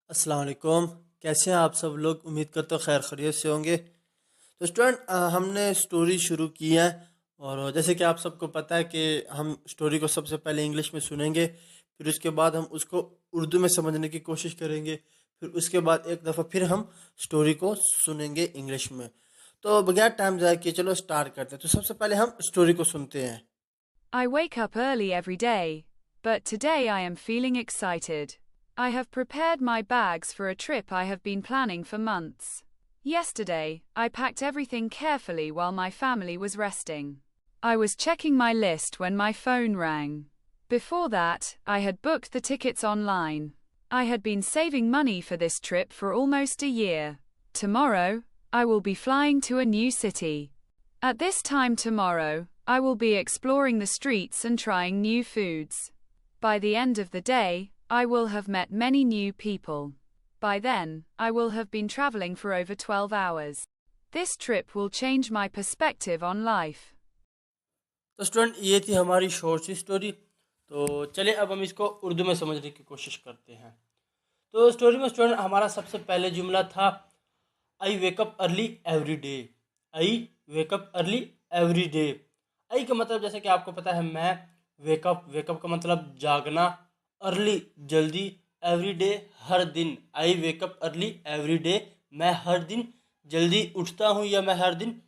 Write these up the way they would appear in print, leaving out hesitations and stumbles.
अस्सलाम वालेकुम। कैसे हैं आप सब लोग? उम्मीद करता हूँ खैर खैरियत से होंगे। तो स्टूडेंट, हमने स्टोरी शुरू की है। और जैसे कि आप सबको पता है कि हम स्टोरी को सबसे पहले इंग्लिश में सुनेंगे, फिर उसके बाद हम उसको उर्दू में समझने की कोशिश करेंगे, फिर उसके बाद एक दफ़ा फिर हम स्टोरी को सुनेंगे इंग्लिश में। तो बगैर टाइम ज़ाया किए चलो स्टार्ट करते हैं। तो सबसे पहले हम स्टोरी को सुनते हैं। I wake up early every day, but today I am feeling excited. I have prepared my bags for a trip I have been planning for months. Yesterday, I packed everything carefully while my family was resting. I was checking my list when my phone rang. Before that, I had booked the tickets online. I had been saving money for this trip for almost a year. Tomorrow, I will be flying to a new city. At this time tomorrow, I will be exploring the streets and trying new foods. By the end of the day, I will have met many new people. By then, I will have been traveling for over 12 hours. This trip will change my perspective on life. तो student, ये थी हमारी short सी story. तो चलिए अब हम इसको उर्दू में समझने की कोशिश करते हैं। तो स्टोरी में स्टूडेंट हमारा सबसे पहले जुमला था I wake up early every day. I wake up early every day. I का मतलब जैसे कि आपको पता है मैं, वेकअप वेकअप का मतलब जागना, अर्ली जल्दी, एवरी डे हर दिन। आई वेकअप अर्ली एवरी डे, मैं हर दिन जल्दी उठता हूँ या मैं हर दिन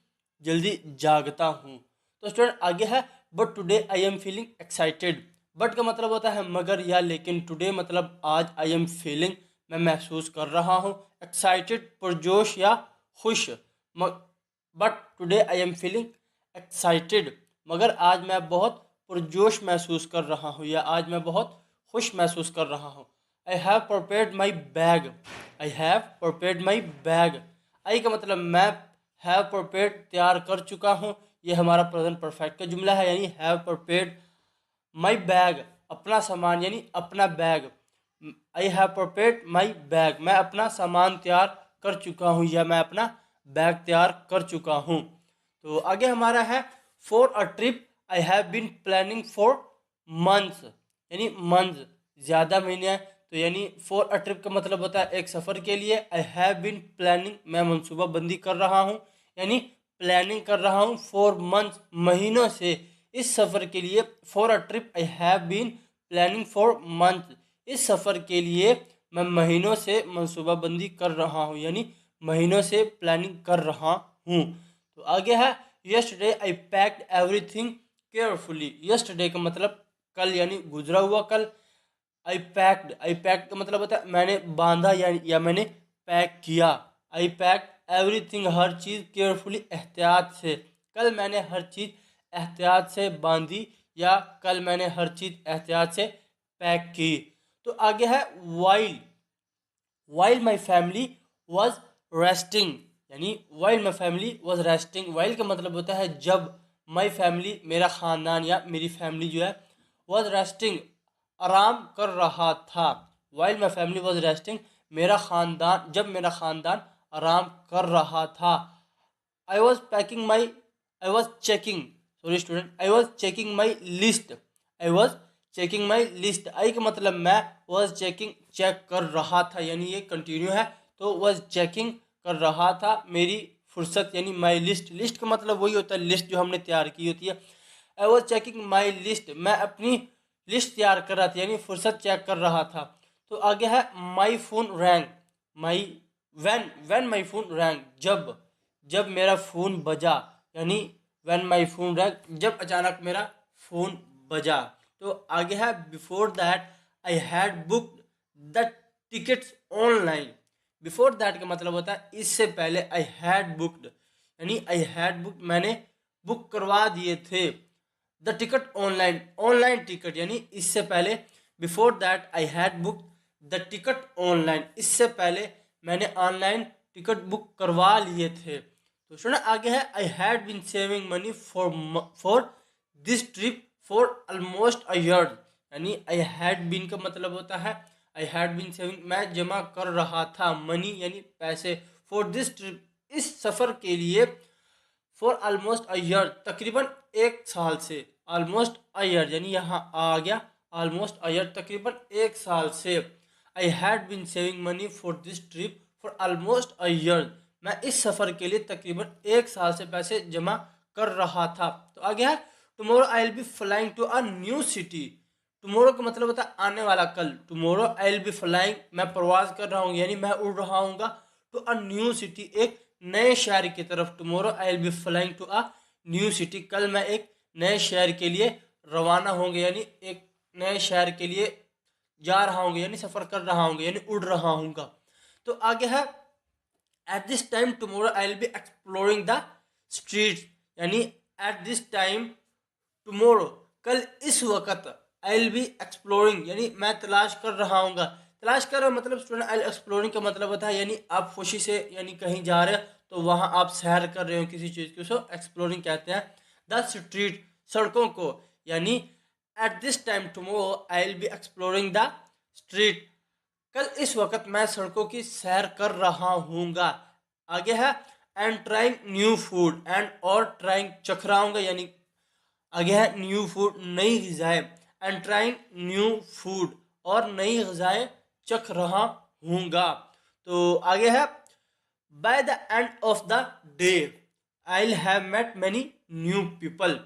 जल्दी जागता हूँ। तो स्टूडेंट आगे है but today I am feeling excited. But का मतलब होता है मगर या लेकिन, टुडे मतलब आज, आई एम फीलिंग मैं महसूस कर रहा हूँ, एक्साइटेड पुरजोश या खुश। But today I am feeling excited, मगर आज मैं बहुत पुरजोश महसूस कर रहा हूँ या आज मैं बहुत खुश महसूस कर रहा हूँ। I have prepared my bag. I have prepared my bag. I का मतलब मैं, हैव प्रिपेयर्ड तैयार कर चुका हूँ, ये हमारा प्रेजेंट परफेक्ट का जुमला है, यानी हैव प्रिपेयर्ड माई बैग, अपना सामान यानी अपना bag. I have prepared my bag, मैं अपना सामान तैयार कर चुका हूँ या मैं अपना बैग तैयार कर चुका हूँ। तो आगे हमारा है for a trip I have been planning for months, यानी मंथ्स ज़्यादा महीने हैं। तो यानी फॉर अ ट्रिप का मतलब होता है एक सफ़र के लिए। आई हैव बीन प्लानिंग, मैं मनसूबाबंदी कर रहा हूँ, यानी प्लानिंग कर रहा हूँ फॉर मंथ्स, महीनों से, इस सफ़र के लिए। For a trip I have been planning for month, इस सफ़र के लिए मैं महीनों से मनसूबाबंदी कर रहा हूँ, यानी महीनों से प्लानिंग कर रहा हूँ। तो आगे है yesterday I packed everything carefully. Yesterday का मतलब कल यानी गुजरा हुआ कल। आई पैक्ड का मतलब होता है मैंने बांधा या मैंने पैक किया। आई पैक्ड एवरीथिंग, हर चीज़, केयरफुली एहतियात से, कल मैंने हर चीज़ एहतियात से बांधी या कल मैंने हर चीज़ एहतियात से पैक की। तो आगे है while. While my family was resting, यानी while my family was resting. While का मतलब होता है जब, माई फैमिली मेरा ख़ानदान या मेरी फैमिली जो है, वॉज रेस्टिंग आराम कर रहा था। While my family was resting, मेरा ख़ानदान, जब मेरा ख़ानदान आराम कर रहा था। I was packing my, I was checking, sorry student, I was checking my list. I was checking my list. I का मतलब मैं, वॉज चेकिंग चेक कर रहा था, यानी ये कंटिन्यू है। तो वॉज चेकिंग कर रहा था मेरी फुर्सत, यानी माई लिस्ट। लिस्ट का मतलब वही होता है लिस्ट जो हमने तैयार की होती है। आई वॉज चेकिंग माई लिस्ट, मैं अपनी लिस्ट तैयार कर रहा था, यानी फुर्सत चेक कर रहा था। तो आगे है my phone wrong. My when my phone wrong, जब मेरा फ़ोन बजा, यानी व्हेन माई फोन रैंग, जब अचानक मेरा फ़ोन बजा। तो आगे है before that I had booked the tickets online. Before that का मतलब होता है इससे पहले, आई हैड बुक्ड, यानी आई हैड बुक्ड मैंने बुक करवा दिए थे, the ticket online, online ticket, यानी इससे पहले। Before that I had book the ticket online, इससे पहले मैंने ऑनलाइन टिकट बुक करवा लिए थे। तो सुना आगे है I had been saving money for this trip for almost a year, यानी आई हैड बीन का मतलब होता है आई हैड बीन सेविंग, मैं जमा कर रहा था, मनी यानी पैसे, फॉर दिस ट्रिप, इस सफ़र के लिए, फॉर ऑलमोस्ट अ ईयर, तकरीबन एक साल से, ऑलमोस्ट अ ईयर यानी यहाँ आ गया ऑलमोस्ट अ ईयर, तकरीबन एक साल से। I had been saving money for this trip for almost a year. मैं इस सफ़र के लिए तकरीबन 1 साल से पैसे जमा कर रहा था। तो आगे है tomorrow I will be flying to a new city. Tomorrow का मतलब होता है आने वाला कल। Tomorrow I will be flying, मैं प्रवास कर रहा हूँ यानी मैं उड़ रहा हूँगा। टू अ न्यू सिटी, एक नए शहर की तरफ। Tomorrow I will be flying to a new city, कल मैं एक नए शहर के लिए रवाना होंगे यानी एक नए शहर के लिए जा रहा हूँ यानी सफ़र कर रहा हूँ यानी उड़ रहा हूँगा। तो आगे है at this time tomorrow I will B exploring the streets, यानी एट दिस टाइम टुमारो, कल इस वक्त। आई विल बी एक्सप्लोरिंग यानी मैं तलाश कर रहा हूँगा। तलाश कर रहा मतलब स्टूडेंट, आई एक्सप्लोरिंग का मतलब होता है यानी आप खुशी से यानी कहीं जा रहे हो तो वहाँ आप सैर कर रहे हो किसी चीज़ की, उसको एक्सप्लोरिंग कहते हैं। द स्ट्रीट, सड़कों को, यानी at this time tomorrow I will B exploring the street, कल इस वक्त मैं सड़कों की सैर कर रहा हूँगा। आगे है and trying new food, and और ट्राइंग चख रहा हूँगा यानी आगे है न्यू फूड, नई ग़िज़ाएँ। एंड ट्राइंग न्यू फूड, और नई ग़िज़ाएँ चख रहा हूँगा। तो आगे है by the end of the day I will have met many new people.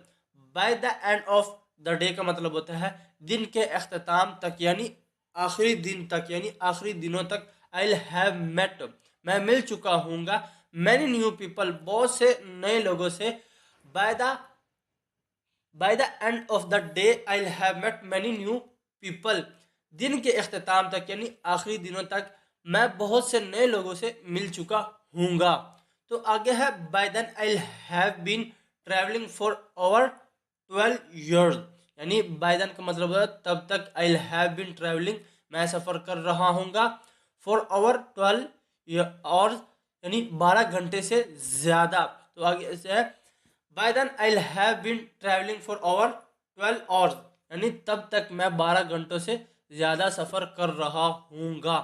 By the end of the day का मतलब होता है दिन के अख्ताम तक यानी आखिरी दिन तक यानी आखिरी दिनों तक। आई विल हैव मेट, मैं मिल चुका हूँगा। मैनी न्यू पीपल, बहुत से नए लोगों से। By the end of the day I will have met many new people, दिन के अख्ताम तक यानी आखिरी दिनों तक मैं बहुत से नए लोगों से मिल चुका हूँगा। तो आगे है by then I will have been travelling for over 12 years, यानी बाय देन का मतलब है तब तक। I will have been travelling, मैं सफ़र कर रहा हूँगा। फॉर ओवर 12 आवर्स, यानी 12 घंटे से ज़्यादा। तो आगे से है by then I will have been travelling for over 12 hours, यानी तब तक मैं 12 घंटों से ज़्यादा सफ़र कर रहा हूँगा।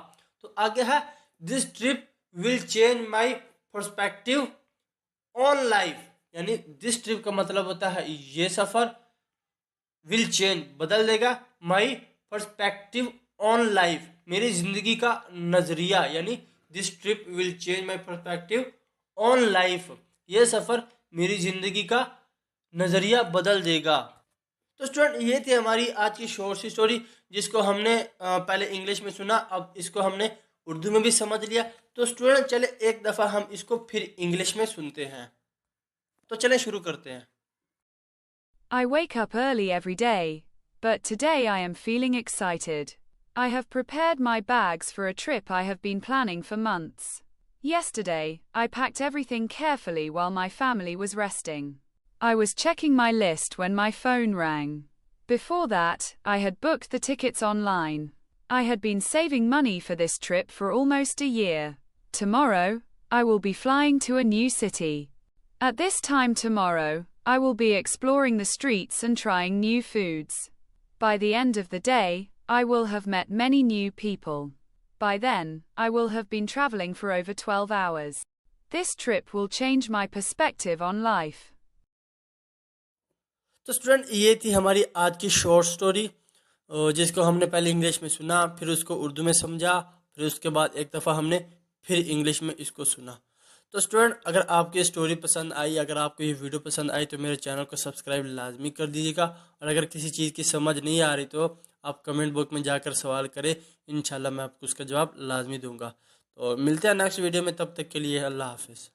तो आगे है this trip will change my perspective on life, यानी दिस ट्रिप का मतलब होता है ये सफ़र। विल चेंज, बदल देगा। माई पर्सपेक्टिव ऑन लाइफ, मेरी ज़िंदगी का नज़रिया, यानी this trip will change my perspective on life, ये सफ़र मेरी ज़िंदगी का नज़रिया बदल देगा। तो स्टूडेंट ये थी हमारी आज की शॉर्ट सी स्टोरी, जिसको हमने पहले इंग्लिश में सुना, अब इसको हमने उर्दू में भी समझ लिया। तो स्टूडेंट चले एक दफ़ा हम इसको फिर इंग्लिश में सुनते हैं। तो चले शुरू करते हैं। I wake up early every day, but today I am feeling excited. I have prepared my bags for a trip I have been planning for months. Yesterday, I packed everything carefully while my family was resting. I was checking my list when my phone rang. Before that, I had booked the tickets online. I had been saving money for this trip for almost a year. Tomorrow, I will be flying to a new city. At this time tomorrow, I will be exploring the streets and trying new foods. By the end of the day, I will have met many new people. By then, I will have been traveling for over 12 hours. This trip will change my perspective on life. तो student ये थी हमारी आज की short story, जिसको हमने पहले English में सुना, फिर उसको उर्दू में समझा, फिर उसके बाद एक दफ़ा हमने फिर इंग्लिश में इसको सुना। तो स्टूडेंट अगर आपको ये स्टोरी पसंद आई, अगर आपको ये वीडियो पसंद आई तो मेरे चैनल को सब्सक्राइब लाजमी कर दीजिएगा। और अगर किसी चीज़ की समझ नहीं आ रही तो आप कमेंट बॉक्स में जाकर सवाल करें, इंशाल्लाह मैं आपको उसका जवाब लाजमी दूंगा। तो मिलते हैं नेक्स्ट वीडियो में, तब तक के लिए अल्लाह हाफिज़।